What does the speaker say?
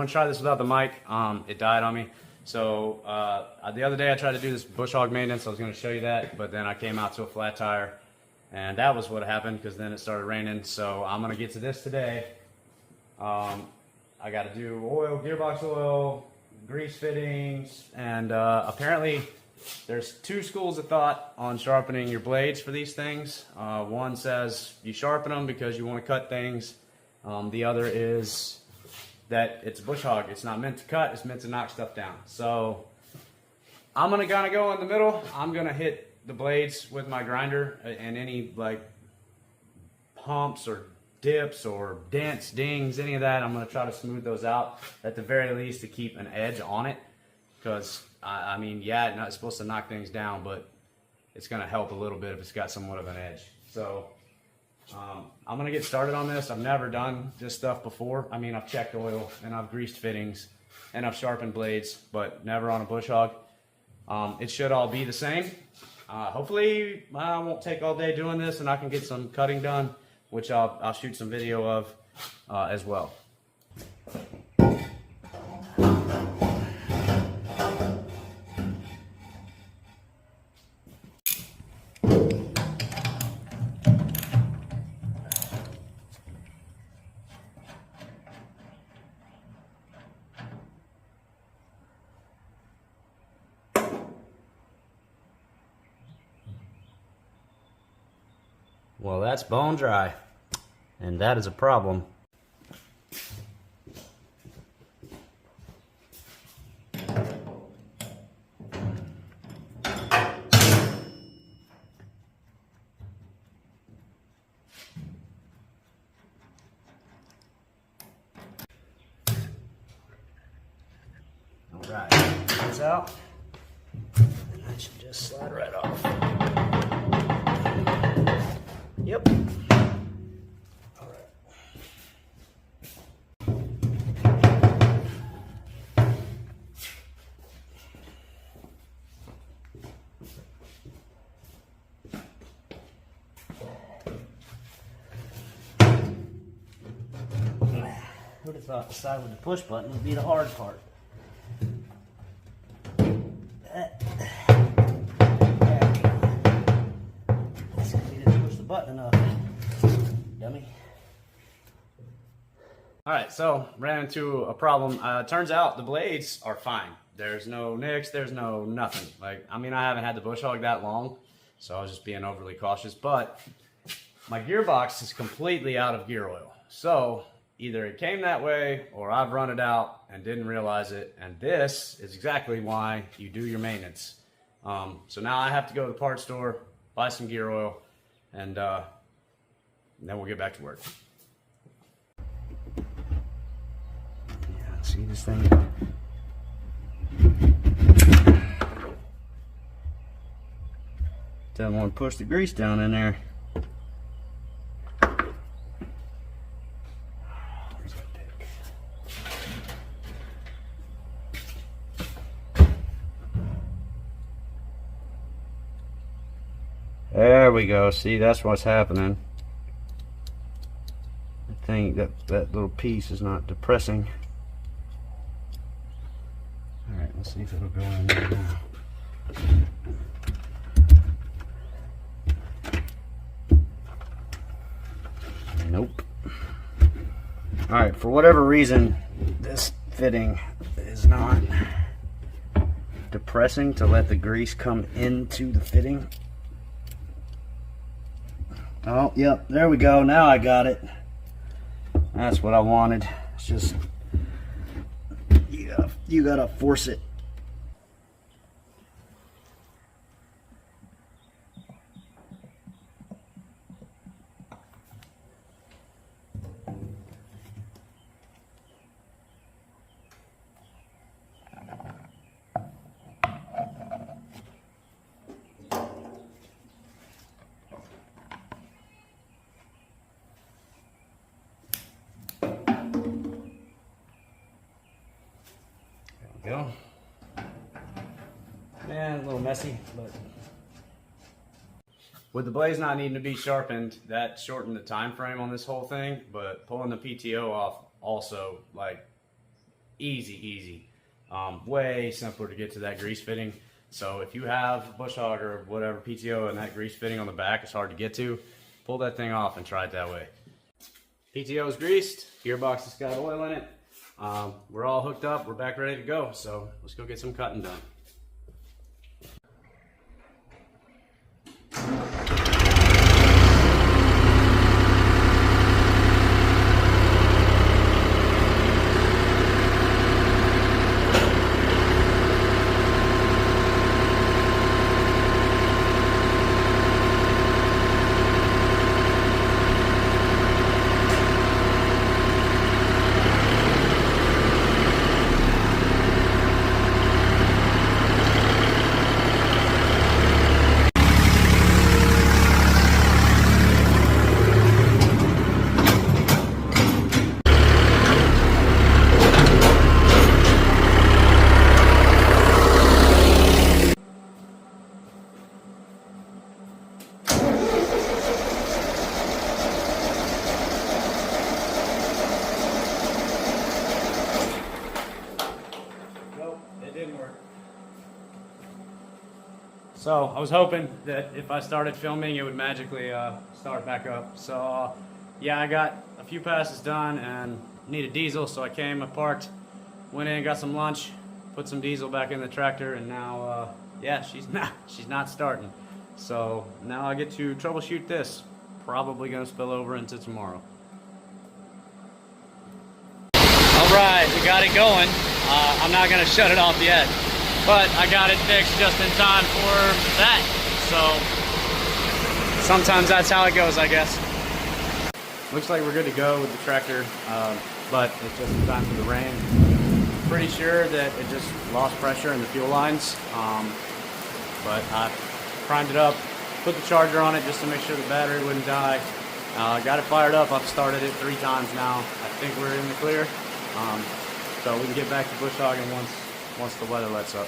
gonna try this without the mic. It died on me. So the other day I tried to do this bush hog maintenance. I was gonna show you that, but then I came out to a flat tire, and that was what happened because then it started raining. So I'm gonna get to this today. I got to do oil, gearbox oil, grease fittings, and apparently there's two schools of thought on sharpening your blades for these things. One says you sharpen them because you want to cut things. The other is that it's a bush hog. It's not meant to cut, it's meant to knock stuff down. So I'm gonna kind of go in the middle. I'm gonna hit the blades with my grinder, and any like humps or dips or dents, dings, any of that, I'm gonna try to smooth those out at the very least to keep an edge on it. Because I mean, yeah, it's supposed to knock things down, but it's gonna help a little bit if it's got somewhat of an edge. So I'm gonna get started on this. I've never done this stuff before. I mean, I've checked oil and I've greased fittings and I've sharpened blades, but never on a bush hog. It should all be the same. Hopefully I won't take all day doing this and I can get some cutting done, which I'll shoot some video of as well. Well, that's bone dry, and that is a problem. All right, this out, and that should just slide right off. Yep. All right. Who'd have thought the side with the push button would be the hard part? Button enough, dummy. All right, so ran into a problem. Turns out the blades are fine. There's no nicks, there's no nothing. Like, I mean, I haven't had the bush hog that long, so I was just being overly cautious, but my gearbox is completely out of gear oil. So either it came that way or I've run it out and didn't realize it, and this is exactly why you do your maintenance. So now I have to go to the parts store, buy some gear oil, and then we'll get back to work. Yeah, see this thing? Doesn't want to push the grease down in there. There we go. See, that's what's happening. I think that little piece is not depressing. All right, let's see if it'll go in there now. Nope. All right, for whatever reason, this fitting is not depressing to let the grease come into the fitting. Oh, yep, there we go. Now I got it. That's what I wanted. It's just, you gotta force it. Go. Man, a little messy, but with the blades not needing to be sharpened, that shortened the time frame on this whole thing, but pulling the PTO off also, like, easy, easy. Way simpler to get to that grease fitting. So if you have bush hog or whatever PTO and that grease fitting on the back is hard to get to, pull that thing off and try it that way. PTO is greased, gearbox has got oil in it. We're all hooked up, we're back ready to go. So let's go get some cutting done. So I was hoping that if I started filming, it would magically start back up. So yeah, I got a few passes done and needed diesel, so I came, I parked, went in, got some lunch, put some diesel back in the tractor, and now yeah, she's not starting. So now I get to troubleshoot this. Probably gonna spill over into tomorrow. All right, we got it going. I'm not gonna shut it off yet, but I got it fixed just in time for that. So sometimes that's how it goes, I guess. Looks like we're good to go with the tractor, but it's just in time for the rain. Pretty sure that it just lost pressure in the fuel lines, but I primed it up, put the charger on it just to make sure the battery wouldn't die. Got it fired up. I've started it 3 times now. I think we're in the clear, so we can get back to bush hogging once the weather lets up.